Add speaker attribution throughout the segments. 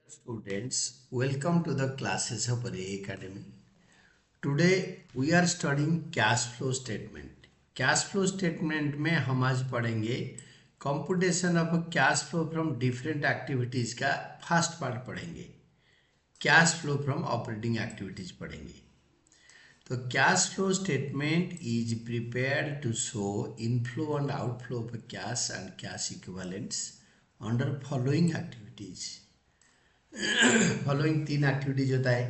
Speaker 1: Students, welcome to the classes of Array Academy. Today we are studying cash flow statement. Cash flow statement में हम आज पढ़ेंगे computation of cash flow from different activities का first part पढ़ेंगे. Cash flow from operating activities पढ़ेंगे. तो cash flow statement is prepared to show inflow and outflow of cash and cash equivalents under following activities. Following तीन activities होता है.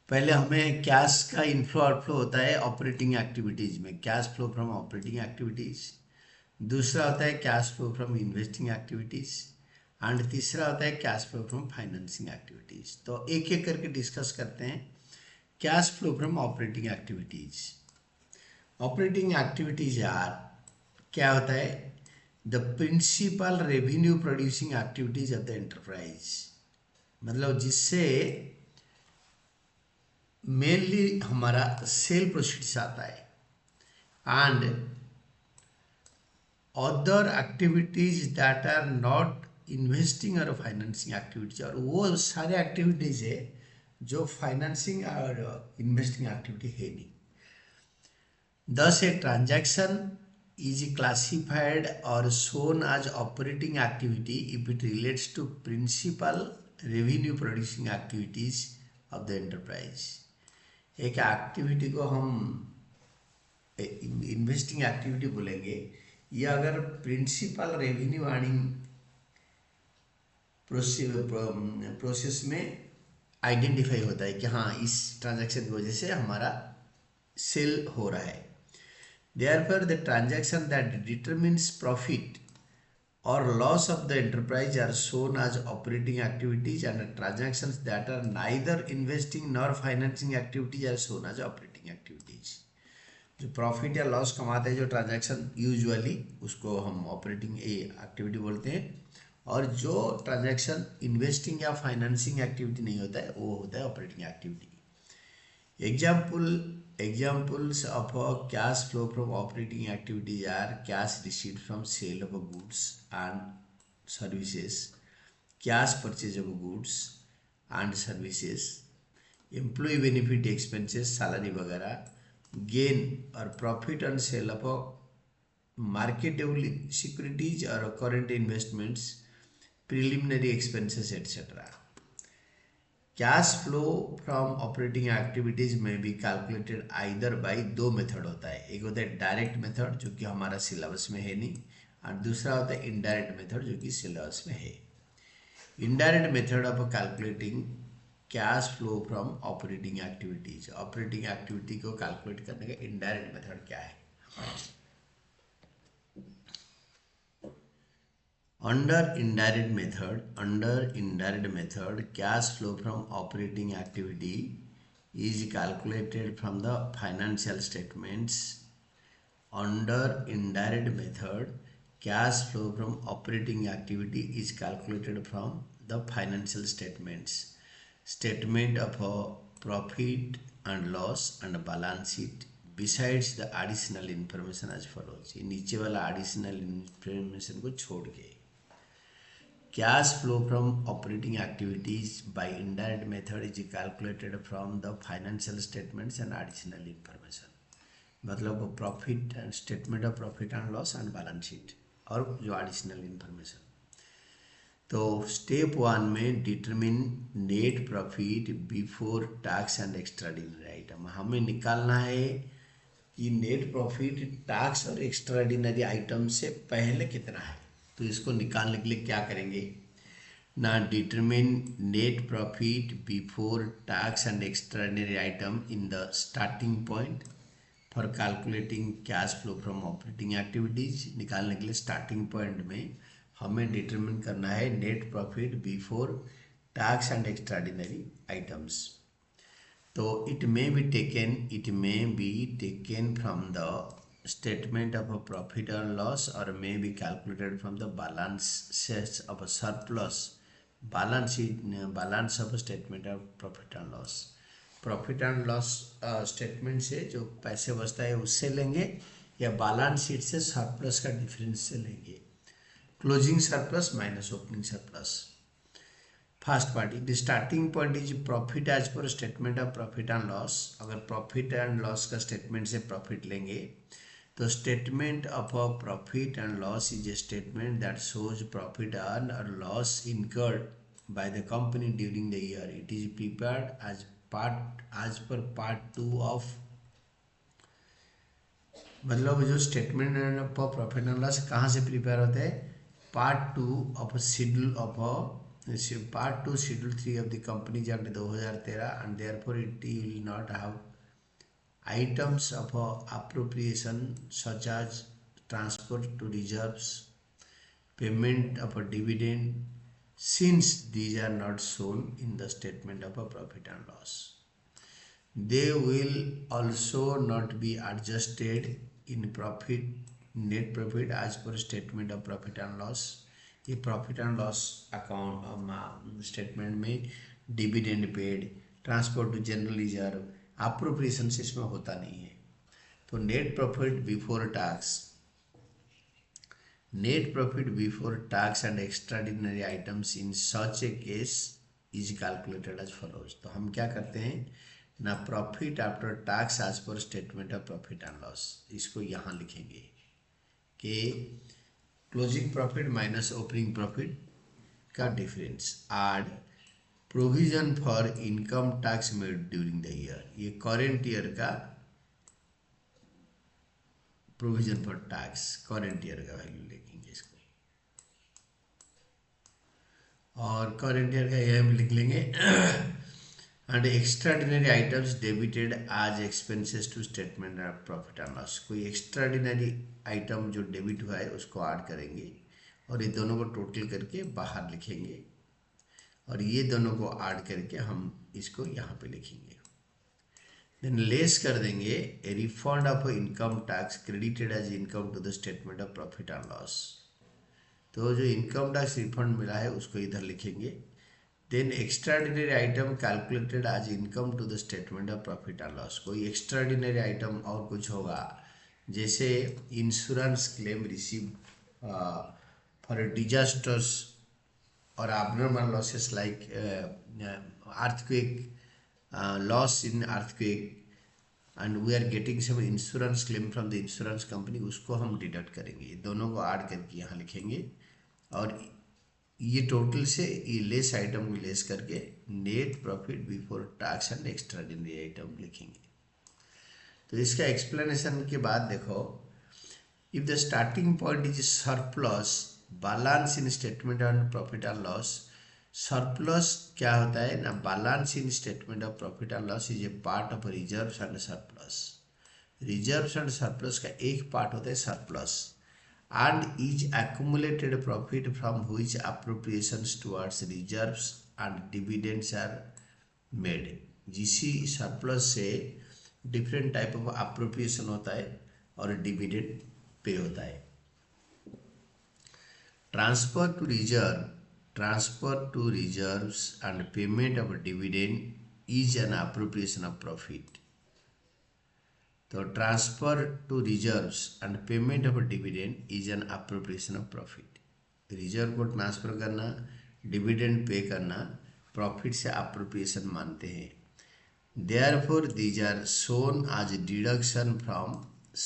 Speaker 1: पहले हमें cash का इनफ्लो आउटफ्लो होता है ऑपरेटिंग एक्टिविटीज में, cash flow from operating activities. दूसरा होता है cash flow from investing activities and तीसरा होता है cash flow from financing activities. तो एक एक करके डिस्कस करते हैं. Cash flow from operating activities. Operating activities यार क्या होता है? The principal revenue producing activities of the enterprise. मतलब जिससे मेनली हमारा सेल प्रोसीड्स आता है and other activities that are not investing और फाइनेंसिंग एक्टिविटीज. और वो सारे एक्टिविटीज है जो फाइनेंसिंग और इन्वेस्टिंग एक्टिविटी है नहीं. Thus, a transaction is classified or shown as operating activity if it relates to principal revenue producing activities of the enterprise. एक एक्टिविटी को हम इन्वेस्टिंग एक्टिविटी बोलेंगे या अगर प्रिंसिपल रेवेन्यू अर्निंग प्रोसेस में आइडेंटिफाई होता है कि हाँ इस ट्रांजैक्शन की वजह से हमारा सेल हो रहा है. Therefore, the transaction that determines profit or loss of the enterprise are shown as operating activities, and the transactions that are neither investing nor financing activities are shown as operating activities. जो profit या loss कमाते हैं जो transaction usually उसको हम operating activity बोलते हैं, और जो ट्रांजैक्शन इन्वेस्टिंग या फाइनेंसिंग एक्टिविटी नहीं होता है वो होता है operating activity. Examples of a cash flow from operating activities are cash received from sale of goods and services, cash purchase of goods and services, employee benefit expenses, salary वगैरह, gain or profit on sale of marketable securities or current investments, preliminary expenses, etc. Cash flow from operating activities में भी calculated either bye दो method होता है. एक होता है direct method जो कि हमारा सिलेबस में है नहीं, और दूसरा होता है इनडायरेक्ट मेथड जो कि सिलेबस में है. Indirect method of calculating cash flow from operating activities. Operating activity को कैलकुलेट करने का इनडायरेक्ट मेथड क्या है? Under indirect method, cash flow from operating activity is calculated from the financial statements. Under indirect method, cash flow from operating activity is calculated from the financial statements. Statement of a profit and loss and balance sheet besides the additional information as follows. ये नीचे वाला additional information को छोड़ के cash flow from operating activities by indirect method is calculated from the financial statements and additional information. मतलब profit and statement of profit and loss and balance sheet और जो additional information. तो step 1 में determine net profit before tax and extraordinary item. हमें निकालना है कि net profit tax और एक्स्ट्राऑर्डिनरी आइटम से पहले कितना है. तो इसको निकालने के लिए क्या करेंगे ना, determine net profit before tax and extraordinary item in the starting point for calculating cash flow from operating activities. निकालने के लिए स्टार्टिंग पॉइंट में हमें डिटरमिन करना है net profit before tax and extraordinary items. तो it may be taken from the statement of a profit or loss or may be calculated from the balance sheets of a surplus, balance of a statement of profit and loss. Profit and loss statement से जो पैसे बचता है उससे लेंगे या balance sheet से surplus का डिफरेंस से लेंगे. Closing surplus minus opening surplus. First part, the starting point is profit as per statement of profit and loss. अगर प्रॉफिट एंड लॉस का स्टेटमेंट से प्रॉफिट लेंगे तो statement of a profit and loss is a statement that shows profit earn और loss incurred by the company during the year. It is prepared as per part 2 of, मतलब जो statement of profit and loss कहाँ से prepare होते हैं, part 2 of schedule of part 2 schedule 3 of the companies act 2013 and therefore it will not have items of appropriation such as transfer to reserves, payment of a dividend, since these are not shown in the statement of a profit and loss. They will also not be adjusted in net profit as per statement of profit and loss. ये profit and loss account statement में dividend paid, transfer to general reserve, appropriation इसमें होता नहीं है। तो net profit before tax and extraordinary items in such a case is calculated as follows. तो हम क्या करते हैं ना, profit after tax as per statement of profit and loss, इसको यहाँ लिखेंगे कि closing profit minus opening profit का difference, add provision for income tax made during the year. ये करेंट ईयर का provision for tax, current year का value लिखेंगे इसको, और करेंट ईयर का यह हम लिख लेंगे। And extraordinary items debited as expenses to statement of profit and loss. कोई एक्स्ट्राऑर्डिनरी आइटम जो डेबिट हुआ है उसको ऐड करेंगे और ये दोनों को टोटल करके बाहर लिखेंगे, और ये दोनों को ऐड करके हम इसको यहाँ पे लिखेंगे। देन लेस कर देंगे a refund of income tax credited as income to the statement of profit and loss. तो जो इनकम टैक्स रिफंड मिला है उसको इधर लिखेंगे। Then extraordinary item calculated as income to the statement of profit and loss. कोई extraordinary item और कुछ होगा, जैसे insurance claim receive for disasters or abnormal losses like earthquake, loss in earthquake, and we are getting some insurance claim from the insurance company, उसको हम deduct करेंगे। दोनों को ऐड करके यहाँ लिखेंगे, और ये टोटल से ये लेस आइटम को लेस करके net profit before tax and extraordinary item लिखेंगे। तो इसका एक्सप्लेनेशन के बाद देखो, if the starting point is surplus balance in statement and profit and loss. Surplus क्या होता है ना, balance in statement of profit and loss is A part of reserves and surplus. Reserves and surplus का एक part होता है surplus, and is accumulated profit from which appropriations towards reserves and dividends are made. जिसी surplus से different type of appropriation होता है और dividend pay होता है। Transfer to reserves and payment of dividend is an appropriation of profit. तो transfer to reserves and payment of dividend is an appropriation of profit. Reserve को transfer करना, dividend pay करना, profit से appropriation मानते हैं। Therefore these are shown as deduction from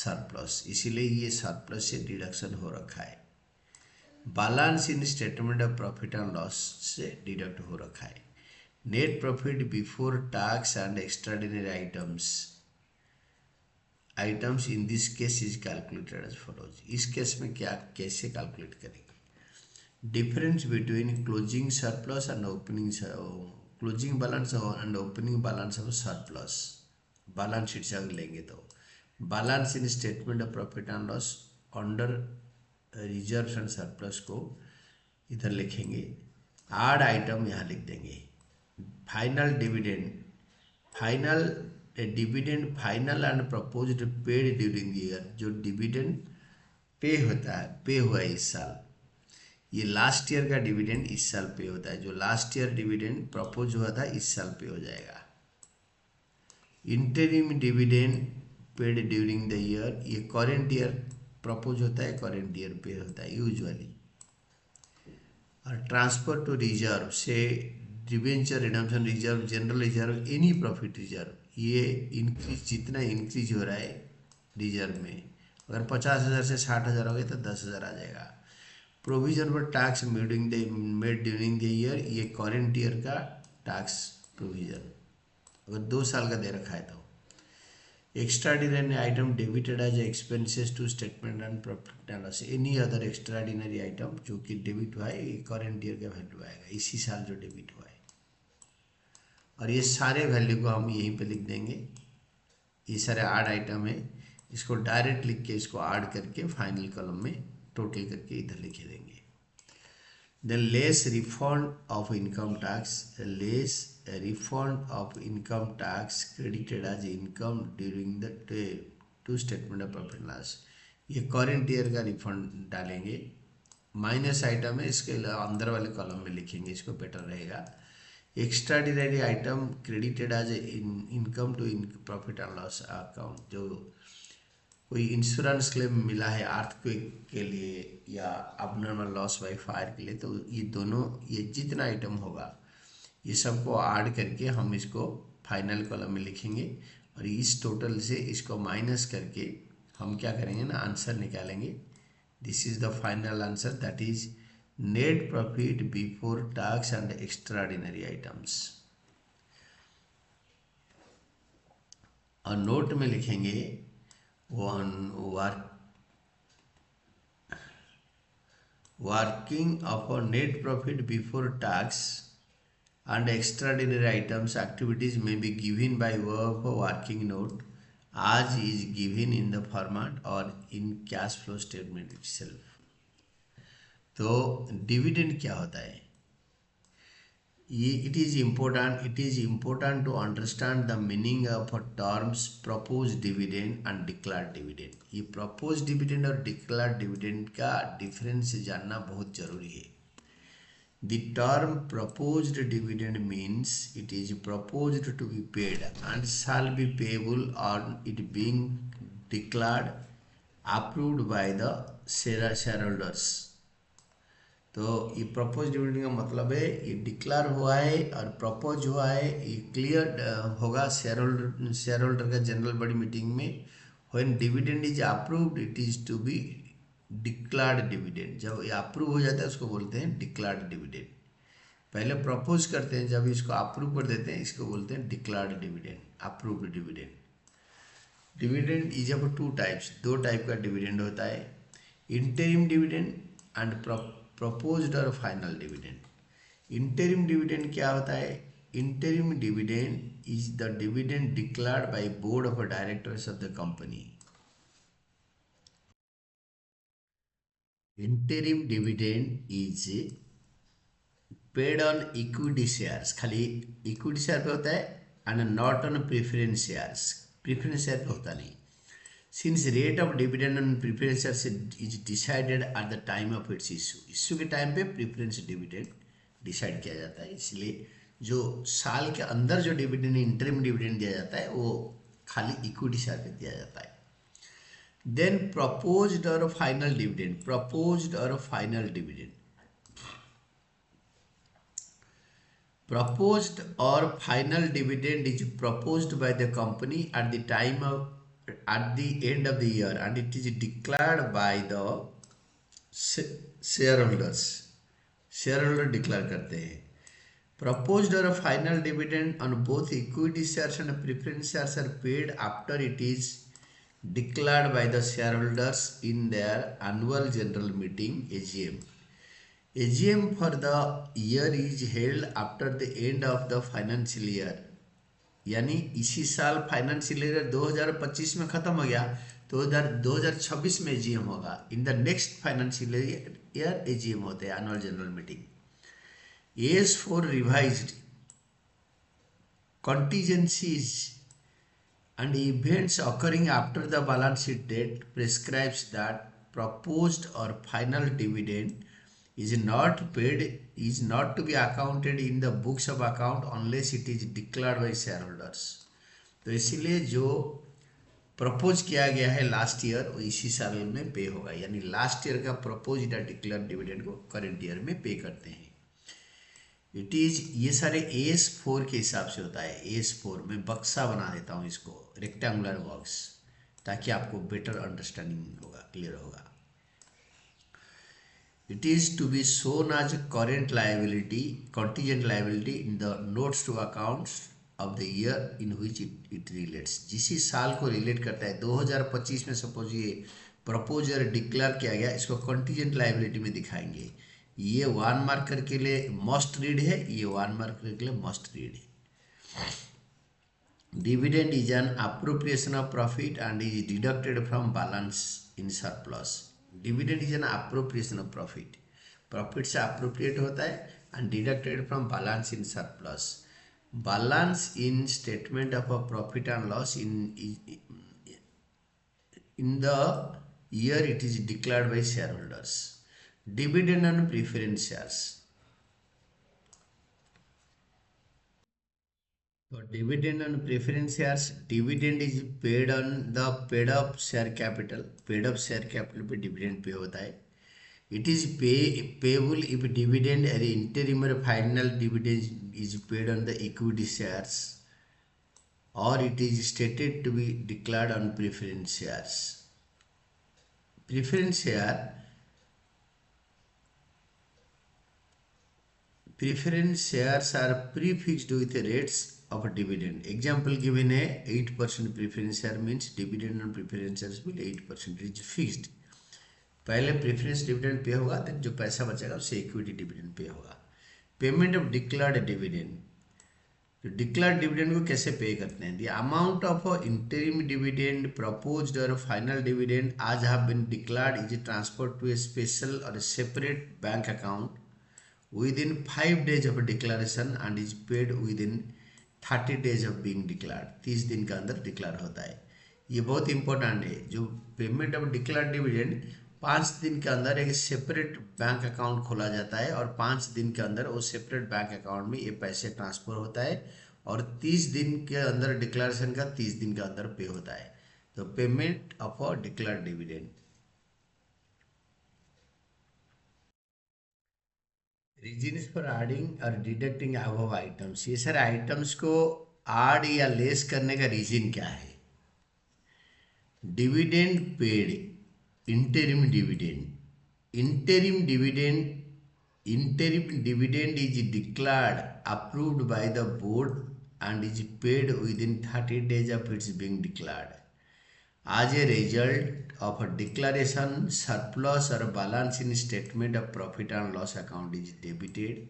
Speaker 1: surplus, इसीलिए ये surplus से डिडक्शन हो रखा है। Balance in statement of profit and loss से डिडक्ट हो रखा है। Net profit before tax and extraordinary items in this case is calculated as follows. इस केस में क्या कैसे कैलकुलेट करेंगे, difference between closing surplus and opening, closing balance and opening balance of surplus, balance sheet से अगर लेंगे तो balance in statement of profit and loss under reserves and surplus को इधर लिखेंगे, ऐड आइटम यहाँ लिख देंगे। Final dividend final and proposed paid during the year. जो डिविडेंड पे होता है, पे हुआ है इस साल, ये लास्ट ईयर का डिविडेंड इस साल पे होता है। जो लास्ट ईयर डिविडेंड प्रपोज हुआ था इस साल पे हो जाएगा। Interim dividend paid during the year, ये करेंट ईयर प्रपोज होता है, करेंट ईयर पे होता है यूजुअली। और ट्रांसफर टू रिजर्व से debenture redemption reserve, general reserve, any profit reserve, ये इंक्रीज जितना इंक्रीज हो रहा है रिजर्व में, अगर 50,000 से 60,000 हो गए तो 10,000 आ जाएगा। Provision for tax made during the year, ये करेंट ईयर का टैक्स प्रोविजन अगर 2 साल का दे रखा है तो। Extraordinary item debited as expenses to statement and profit and loss, any other extraordinary item जो कि डेबिट हुआ है, ये करेंट ईयर का वैल्यू आएगा, इसी साल जो डेबिट हुआ है। और ये सारे वैल्यू को हम यहीं पे लिख देंगे, ये सारे 8 आइटम है, इसको डायरेक्ट लिख के इसको ऐड करके फाइनल कॉलम में टोटल करके इधर लिखे देंगे। Then less refund of income tax, less refund of income tax credited as income during the two statement of profit and loss, ये करेंट ईयर का रिफंड डालेंगे। माइनस आइटम है, इसके अंदर वाले कॉलम में लिखेंगे, इसको बेटर रहेगा। Extraordinary item credited as income to profit and loss account, जो कोई इंश्योरेंस क्लेम मिला है अर्थक्वेक के लिए या अबनॉर्मल लॉस बाय फायर के लिए, तो ये दोनों, ये जितना आइटम होगा ये सबको ऐड करके हम इसको फाइनल कॉलम में लिखेंगे, और इस टोटल से इसको माइनस करके हम क्या करेंगे ना, आंसर निकालेंगे। This is the final answer, that is net profit before tax and extraordinary items. और नोट में लिखेंगे working upon net profit before tax and extraordinary items activities may be given by way of a working note as is given in the format or in cash flow statement itself। तो dividend क्या होता है, ये it is important to understand the meaning of terms proposed dividend and declared dividend। ये proposed dividend और declared dividend का difference जानना बहुत जरूरी है। The term proposed dividend means it is proposed to be paid and shall be payable on it being declared approved by the shareholders। तो ये propose dividend का मतलब है ये डिक्लेयर हुआ है और प्रपोज हुआ है, ये क्लियर होगा शेयर होल्डर का जनरल बॉडी मीटिंग में। When dividend is approved it is to be declared dividend, जब ये अप्रूव हो जाता है उसको बोलते हैं डिक्लेयर्ड डिविडेंड। पहले प्रपोज करते हैं, जब इसको अप्रूव कर देते हैं इसको बोलते हैं declared dividend, approved dividend. Dividend is of 2 types, 2 type का डिविडेंड होता है, इंटरिम डिविडेंड एंड प्रपोज्ड और फाइनल डिविडेंड। इंटरिम डिविडेंड क्या होता है, interim dividend is the dividend declared by board of directors of the company. Interim dividend is paid on equity shares, खाली equity share पे होता है, and not on preference shares, preference share पे होता नहीं। Since rate of dividend on preference shares is decided at the time of its issue के time पे preference dividend decide किया जाता है, इसलिए जो साल के अंदर जो डिविडेंड इंटरिम डिविडेंड दिया जाता है वो खाली इक्विटी शेयर पे दिया जाता है। देन प्रपोज्ड और फाइनल डिविडेंड, प्रपोज्ड और final dividend, proposed or final dividend is proposed by the company at the time of at the end of the year and it is declared by the shareholders, shareholder declare करते हैं। proposed or final dividend on both equity shares and preference shares are paid after it is declared by the shareholders in their annual general meeting AGM। AGM for the year is held after the end of the financial year, यानी इसी साल financial year 2025 में खत्म हो गया तो 2026 में AGM होगा। In the next financial year AGM होते हैं, annual general meeting. As for revised contingencies and events occurring after the balance sheet date prescribes that proposed or final dividend is not paid, is not to be accounted in the books of account unless it is declared by shareholders। तो इसीलिए जो propose किया गया है last year वो इसी साल में पे होगा, यानी लास्ट ईयर का प्रपोज या डिक्लेयर डिविडेंड को करंट ईयर में पे करते हैं। इट इज, ये सारे AS4 के हिसाब से होता है। AS4 में बक्सा बना देता हूँ इसको, रेक्टेंगुलर बॉक्स, ताकि आपको बेटर अंडरस्टैंडिंग होगा, क्लियर होगा। It is to be shown as a current liability, contingent liability in the notes to accounts of the year in which it relates. जिस साल को रिलेट करता है, 2025 में सपोज ये प्रपोज और डिक्लेयर किया गया, इसको कंटीजेंट लाइबिलिटी में दिखाएंगे। ये 1 मार्कर के लिए मस्ट रीड है, ये 1 मार्कर के लिए मस्ट रीड है। Dividend is an appropriation of profit and is deducted from balance in surplus. Dividend is an appropriation of profit. Profit से appropriate होता है and deducted from balance in surplus. Balance in statement of a profit and loss in the year it is declared by shareholders. Dividend on preference shares. So dividend on preference shares, dividend is paid on the paid up share capital. Paid up share capital पे dividend पे होता है. It is payable if dividend or interim or final dividend is paid on the equity shares, or it is stated to be declared on preference shares. Preference shares are prefixed with rates of a dividend. Example given है 8% preference share means dividend on preference shares will 8%. It is fixed. पहले preference dividend pay होगा, then जो पैसा बचेगा उससे equity dividend pay होगा। Payment of declared dividend, तो declared dividend को कैसे पे करते हैं? The amount of interim dividend proposed और final dividend as have been declared is transferred to a special और separate bank account within 5 days of declaration and is paid within 30 days of being declared. 30 दिन के अंदर declare होता है। ये बहुत important है। जो पेमेंट ऑफ डिक्लेयर्ड डिविडेंड 5 दिन के अंदर एक सेपरेट बैंक अकाउंट खोला जाता है और 5 दिन के अंदर वो सेपरेट बैंक अकाउंट में ये पैसे ट्रांसफर होता है और 30 दिन के अंदर डिक्लेरेशन का 30 दिन के अंदर पे होता है। तो payment of a declared dividend. Reasons for adding और डिडक्टिंग अबव आइटम्स, ये सारे आइटम्स को ऐड या लेस करने का रीजन क्या है? Dividend paid, interim dividend is declared, approved by the board and is paid within 30 days of its being declared. As a result of a declaration, surplus or balance in statement of profit and loss account is debited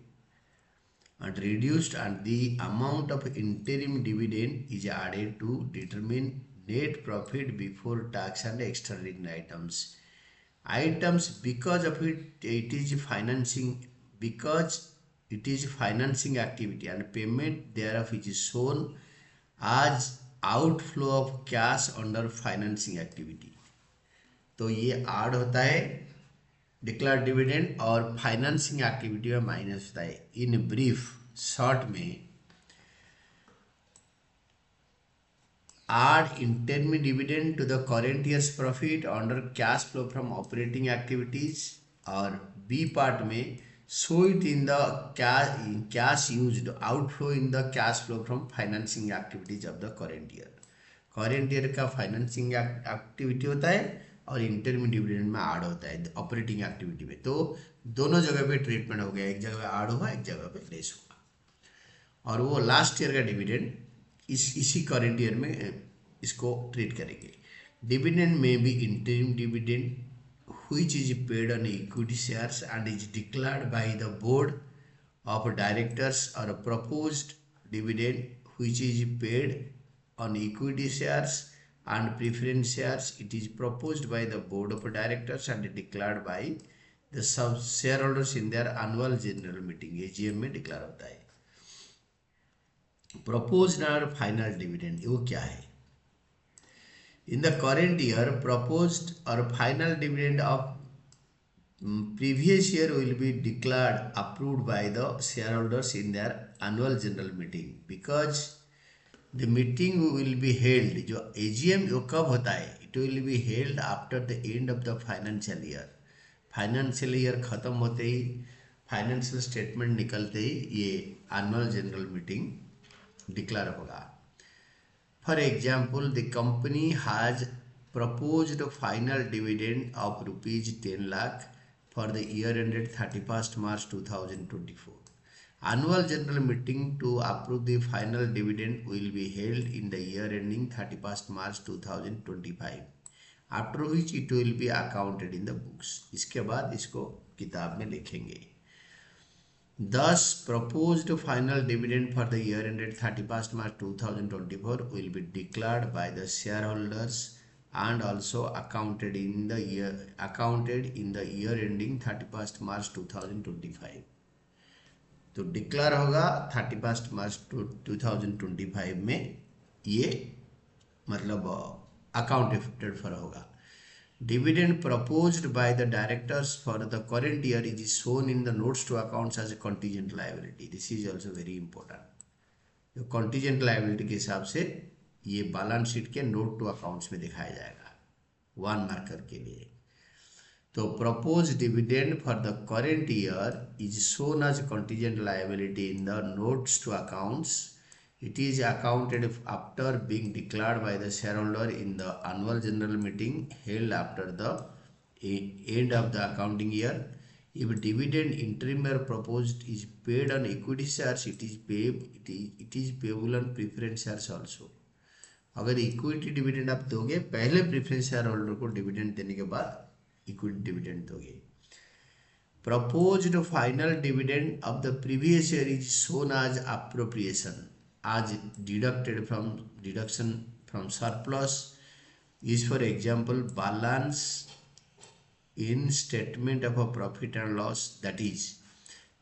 Speaker 1: and reduced, and the amount of interim dividend is added to determine net profit before tax and extraordinary items. Because of it is financing activity and payment thereof is shown as outflow of cash under financing activity. तो ये add होता है declared dividend और financing activity में minus होता है। In brief short में add interim dividend to the current year's profit under cash flow from operating activities, और B part में show it in the cash used outflow in the cash flow from financing activities of the current year. current year का financing activity होता है और interim dividend में add होता है operating activity में। तो दोनों जगह पे ट्रीटमेंट हो गया, एक जगह ऐड होगा एक जगह पे लेस होगा। और वो लास्ट ईयर का डिविडेंड इसी करेंट ईयर में इसको ट्रीट करेंगे। डिविडेंड में भी interim dividend which is paid on equity shares and is declared by the board of directors, और proposed dividend which is paid on equity shares and preference shares, it is proposed by the board of directors and declared by the shareholders in their annual general meeting, AGM में declare होता है। proposed और final dividend वो क्या है? in the current year proposed or final dividend of previous year will be declared, approved by the shareholders in their annual general meeting, because the meeting will be held, जो AGM वो कब होता है? it will be held after the end of the financial year. Financial year खत्म होते ही financial statement निकलते ही ये annual general meeting declare होगा। For example, the company has proposed final dividend of rupees 10 lakh for the year ended 31st March 2024. Annual general meeting to approve the final dividend will be held in the year ending 31st March 2025, after which it will be accounted in the books. इसके बाद इसको किताब में लिखेंगे। Thus, proposed final dividend for the year ended 31st March 2024 will be declared by the shareholders and also accounted in the year ending 31st March 2025. तो declare होगा 31st मार्च 2025 में, ये मतलब अकाउंट इफेक्टेड फॉर होगा। Dividend proposed by the directors for the current year is shown in the notes to accounts as a contingent liability. This is also very important. जो contingent liability के हिसाब से ये balance sheet के note to accounts में दिखाया जाएगा 1 marker के लिए। तो proposed dividend for the current year is shown as contingent liability in the notes to accounts. It is accounted after being declared by the shareholder in the annual general meeting held after the end of the accounting year. If dividend interim or proposed is paid on equity shares, it is payable on preference shares also. अगर equity dividend आप दोगे, पहले preference share holder को dividend देने के बाद equity dividend दोगे। Proposed final dividend of the previous year is shown as appropriation, as deduction from surplus is, for example, balance in statement of a profit and loss, that is,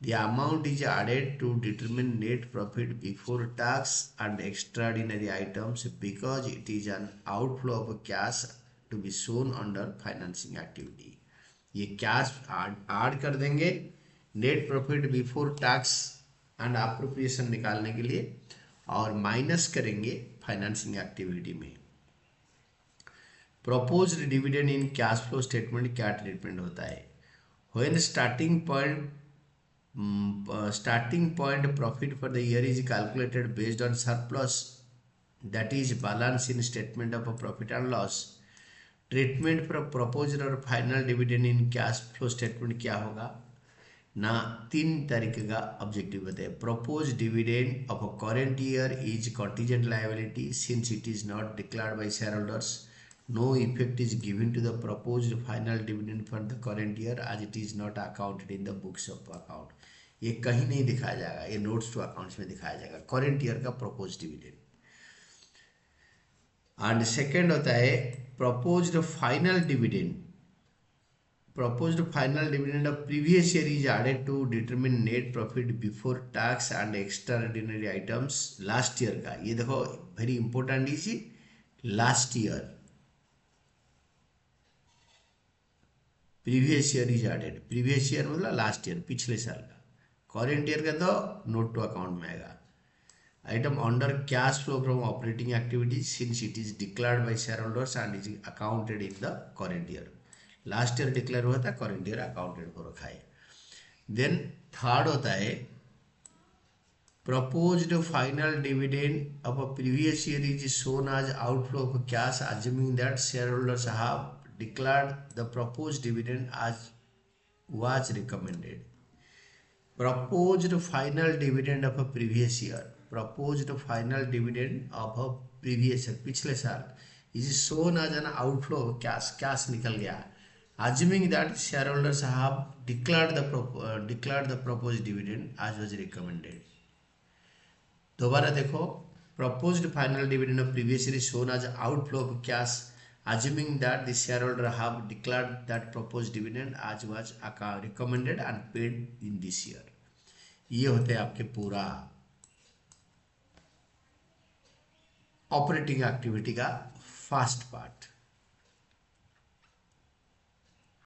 Speaker 1: the amount is added to determine net profit before tax and extraordinary items because it is an outflow of cash to be shown under financing activity. ये cash add कर देंगे net profit before tax and appropriation निकालने के लिए, और minus करेंगे financing activity में। Proposed dividend in cash flow statement क्या ट्रीटमेंट होता है? When starting point profit for the year is calculated based on surplus, that is balance in statement of profit and loss. Treatment for proposed और final dividend in cash flow statement क्या होगा ना? 3 तरीके का objective बताए। Propose dividend of a current year is contingent liability since it is not declared by shareholders. No effect is given to the proposed final dividend for the current year as it is not accounted in the books of account. ये कहीं नहीं दिखाया जाएगा, ये notes to accounts में दिखाया जाएगा current year का प्रपोज डिविडेंड। एंड सेकेंड होता है proposed final dividend of previous year is added to determine net profit before tax and extraordinary items last year का। ये देखो very important is last year, previous year is added. Previous year मतलब last year, पिछले साल का। Current year का तो note to account में आएगा। Item under cash flow from operating activities since it is declared by shareholders and is accounted in the current year. Last year declare हुआ था, current year accounted हो रखा है। Then third होता है proposed final dividend of a previous year is shown as outflow of cash assuming that shareholders have declared the proposed dividend as was recommended. Proposed final dividend of a previous year, proposed final dividend of a previous year, पिछले साल, is shown as an outflow of cash, cash निकल गया, assuming that shareholders have declared the proposed dividend as was recommended. दोबारा देखो, proposed final dividend of previous year is shown as outflow of cash, assuming that the shareholder have declared that proposed dividend as was recommended and paid in this year. ये होते हैं आपके पूरा operating activity का first part.